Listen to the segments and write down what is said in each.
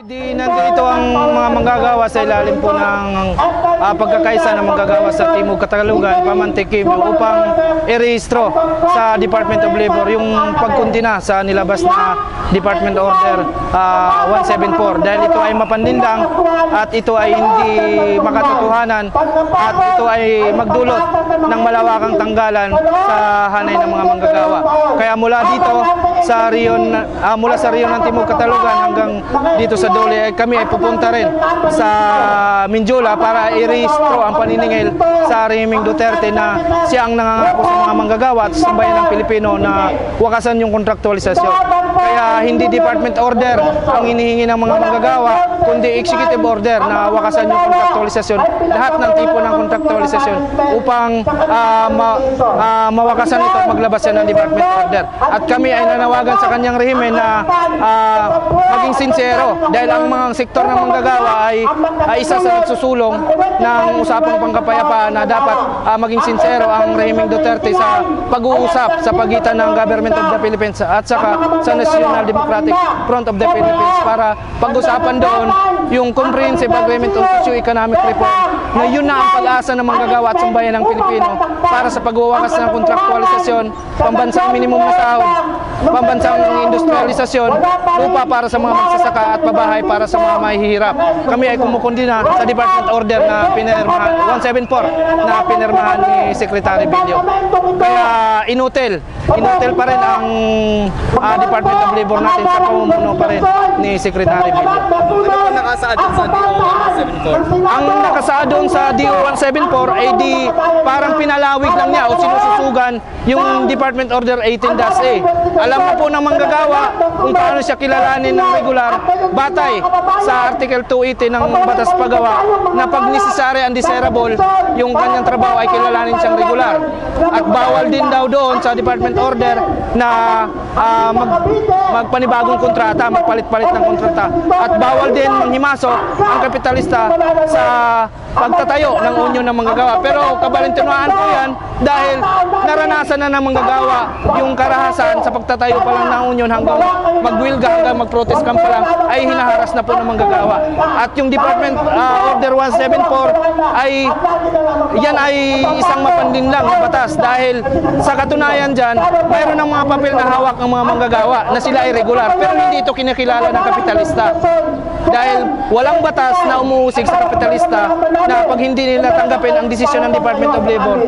Di nandito ang mga manggagawa sa ilalim po ng pagkakaisa ng manggagawa sa Timog Katalugan, Pamantikim, upang i-rehistro sa Department of Labor yung pagkundina sa nilabas na Department Order 174 dahil ito ay mapandindang at ito ay hindi makatotohanan at ito ay magdulot ng malawakang tanggalan sa hanay ng mga manggagawa. Kaya mula dito sa riyon ng Timog Katalugan hanggang dito sa Dole, kami ay pupunta rin sa Minjola para i-rehistro ang paniningil sa rehimeng Duterte na siya ang nangangako sa mga manggagawa at sa bayan ng Pilipino na wakasan yung kontraktualisasyon. Kaya hindi department order ang hinihingi ng mga manggagawa, kundi executive order na wakasan yung kontraktualisasyon, lahat ng tipo ng kontraktualisasyon upang mawakasan ito at maglabas yan ng department order. At kami ay nanawagan sa kanyang rehimen na maging sincero dahil ang mga sektor ng manggagawa ay isa sa nagsusulong ng usapang pangkapayapaan na dapat maging sincero ang rehimeng Duterte sa pag-uusap sa pagitan ng Government of the Philippines at saka sa National Democratic Front of the Philippines para pag-usapan doon yung Comprehensive Agreement on Socio-Economic Reform na yun na ang pag-asa ng manggagawa at sambayan ng Pilipino para sa pagwawakas ng kontraktualisasyon, pambansang minimum na sahod, pambansang industrialisasyon, lupa para sa mga magsasaka at pabahay para sa mga mahihirap. Kami ay kumukundina sa Department Order na pinirmahan, 174 na pinirmahan ni Secretary Bilyo. Kaya inutil pa rin ang Department of Labor natin sa pamumuno pa rin ni Secretary Bilyo. Ano po nakasaad sa DO 174? Ang nakasaad doon sa DO 174 ay di parang pinalawig lang niya o sinususugan yung Department Order 18-A. Alam mo po ng manggagawa kung paano siya kilalanin ng regular batay sa Article 280 ng Batas Pagawa na pag necessary and desirable yung kanyang trabaho ay kilalanin siyang regular. At bawal din daw doon sa Department Order na magpanibagong kontrata, magpalit-palit ng kontrata. At bawal din manghimasok ang kapitalista sa pagtatayo ng unyon ng manggagawa. Pero kabalintinuan po yan dahil naranasan na ng manggagawa yung karahasan sa pagtatayo pa lang ng unyon hanggang magwilga, hanggang mag-protest camp pa lang ay hinaharas na po ng manggagawa. At yung Department Order 174 ay yan ay isang mapandinlang na batas dahil sa katunayan dyan, mayroon ng mga papel na hawak ng mga manggagawa na sila ay regular pero hindi ito kinikilala ng kapitalista. Dahil walang batas na umuusig sa kapitalista na pag hindi nila tanggapin ang desisyon ng Department of Labor,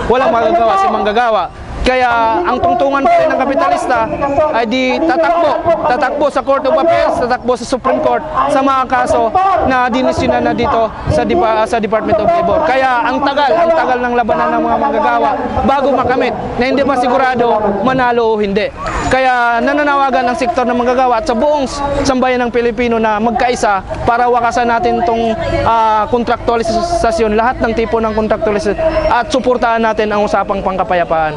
walang magagawa si manggagawa. Kaya ang tungtungan pa rin ng kapitalista ay di tatakbo sa Court of Appeals, tatakbo sa Supreme Court sa mga kaso na dinisyonan na dito sa Department of Labor. Kaya ang tagal ng labanan ng mga manggagawa bago makamit na hindi pa sigurado manalo o hindi. Kaya nananawagan ang sektor ng manggagawa at sa buong sambayan ng Pilipino na magkaisa para wakasan natin itong kontraktualisasyon, lahat ng tipo ng kontraktualisasyon at suportahan natin ang usapang pangkapayapaan.